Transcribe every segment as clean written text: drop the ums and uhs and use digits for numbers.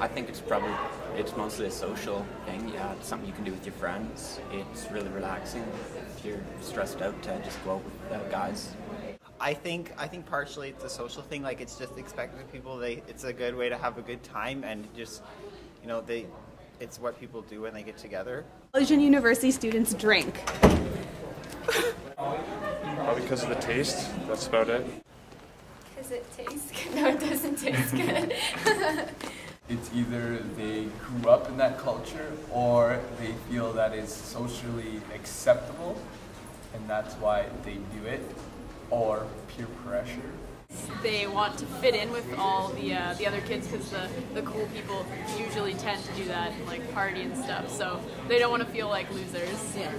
I think it's mostly a social thing. Yeah, it's something you can do with your friends. It's really relaxing if you're stressed out to just go out with guys. I think partially it's a social thing. Like it's just expected of people. It's a good way to have a good time and just it's what people do when they get together. Asian university students drink. Because of the taste. That's about it. Because it tastes good. No, it doesn't taste good. It's either they grew up in that culture or they feel that it's socially acceptable and that's why they do it, or peer pressure. They want to fit in with all the other kids because the cool people usually tend to do that and like party and stuff, so they don't want to feel like losers. Yeah.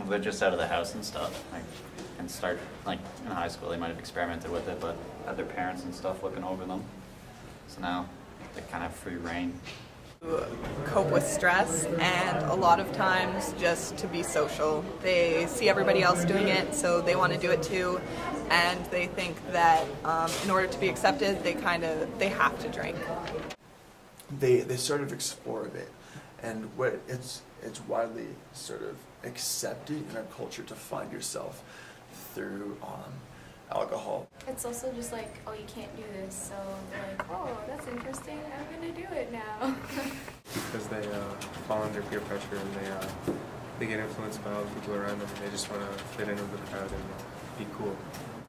They're just out of the house and stuff, and start, like, in high school they might have experimented with it, but had their parents and stuff looking over them. So now they kind of have free reign. Cope with stress, and a lot of times just to be social. They see everybody else doing it, so they want to do it too, and they think that in order to be accepted, they have to drink. They sort of explore a bit, and it's widely sort of accepted in our culture to find yourself through alcohol. It's also just like, oh, you can't do this, so they're like, oh, that's interesting, I'm gonna do it now. Because they fall under peer pressure and they get influenced by all the people around them and they just want to fit in with the crowd and be cool.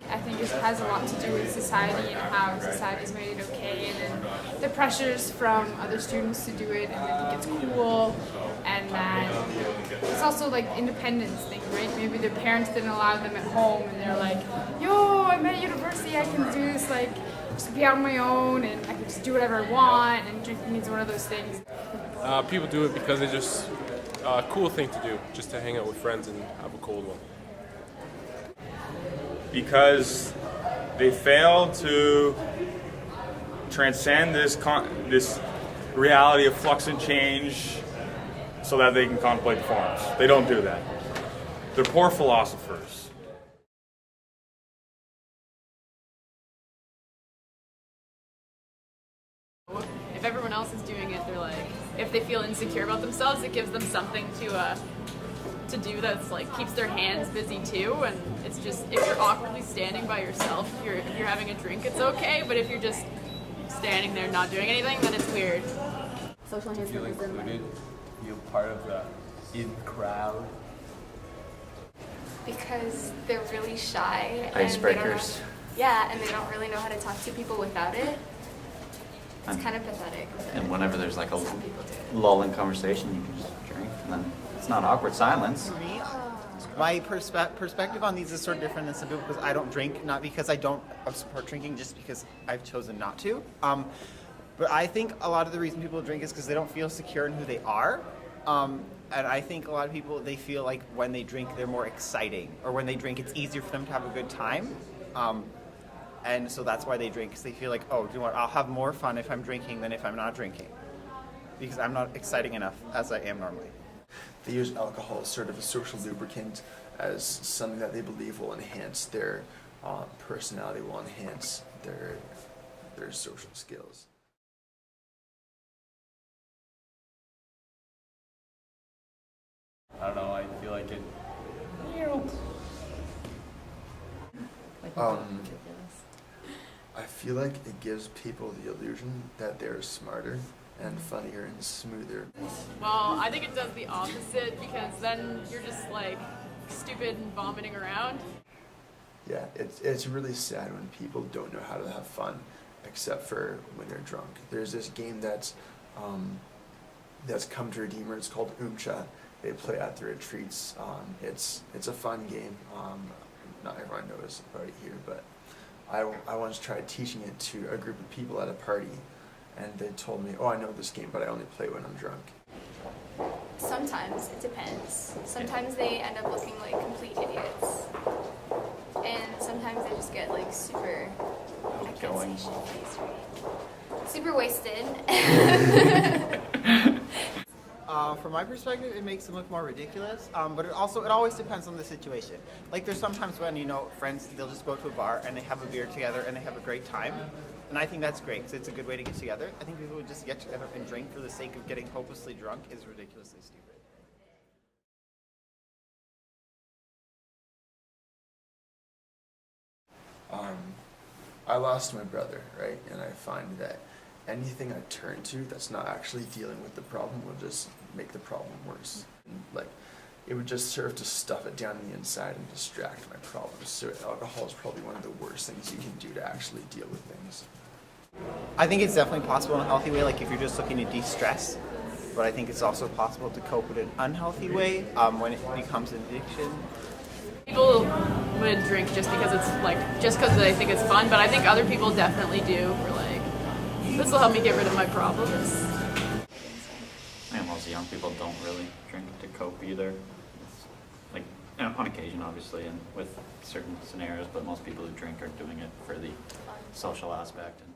I think it has a lot to do with society and how society's made it okay, and then the pressures from other students to do it, and they think it's cool, and that it's also like independence thing, right? Maybe their parents didn't allow them at home, and they're like, yo, I'm at university, I can do this, like, just be on my own, and I can just do whatever I want, and drinking is one of those things. People do it because it's just a cool thing to do, just to hang out with friends and have a cold one. Because they fail to transcend this reality of flux and change so that they can contemplate the forms. They don't do that. They're poor philosophers. If everyone else is doing it, they're like, if they feel insecure about themselves, it gives them something to do that's like keeps their hands busy too. And it's just, if you're awkwardly standing by yourself, if you're having a drink, it's okay, but if you're just standing there not doing anything, then it's weird. Social Feel enhancement is included, feel part of the crowd. because they're really shy. Icebreakers. And they don't really know how to talk to people without it. It's kind of pathetic. And whenever there's like a some people do it. lull in conversation, you can just drink, and then it's not awkward silence. For me, my perspective on these is sort of different than some people because I don't drink, not because I don't support drinking, just because I've chosen not to. But I think a lot of the reason people drink is because they don't feel secure in who they are. And I think a lot of people, they feel like when they drink, they're more exciting. Or when they drink, it's easier for them to have a good time. And so that's why they drink, because they feel like, oh, you know what, I'll have more fun if I'm drinking than if I'm not drinking. Because I'm not exciting enough as I am normally. They use alcohol as sort of a social lubricant, as something that they believe will enhance their personality, will enhance their social skills. I don't know, I feel like it. I feel like it gives people the illusion that they're smarter and funnier and smoother. Well, I think it does the opposite, because then you're just like stupid and vomiting around. Yeah, it's really sad when people don't know how to have fun, except for when they're drunk. There's this game that's come to Redeemer. It's called Umcha. They play at the retreats. It's a fun game. Not everyone knows about it here, but I once tried teaching it to a group of people at a party, and they told me, "Oh, I know this game, but I only play when I'm drunk." Sometimes, it depends. Sometimes they end up looking like complete idiots. And sometimes they just get like super, I can't say shit face, right? Super wasted. From my perspective, it makes them look more ridiculous, but it always depends on the situation. Like there's sometimes when, friends, they'll just go to a bar and they have a beer together and they have a great time. And I think that's great because it's a good way to get together. I think people would just get together and drink for the sake of getting hopelessly drunk is ridiculously stupid. I lost my brother, right? And I find that anything I turn to that's not actually dealing with the problem will just make the problem worse. And, like, it would just serve to stuff it down the inside and distract my problems. So alcohol is probably one of the worst things you can do to actually deal with things. I think it's definitely possible in a healthy way, like if you're just looking to de-stress. But I think it's also possible to cope with an unhealthy way when it becomes an addiction. People would drink just because it's like, just because they think it's fun, but I think other people definitely do for like, this will help me get rid of my problems. I think most young people don't really drink to cope either. It's like, you know, on occasion, obviously, and with certain scenarios, but most people who drink are doing it for the social aspect. And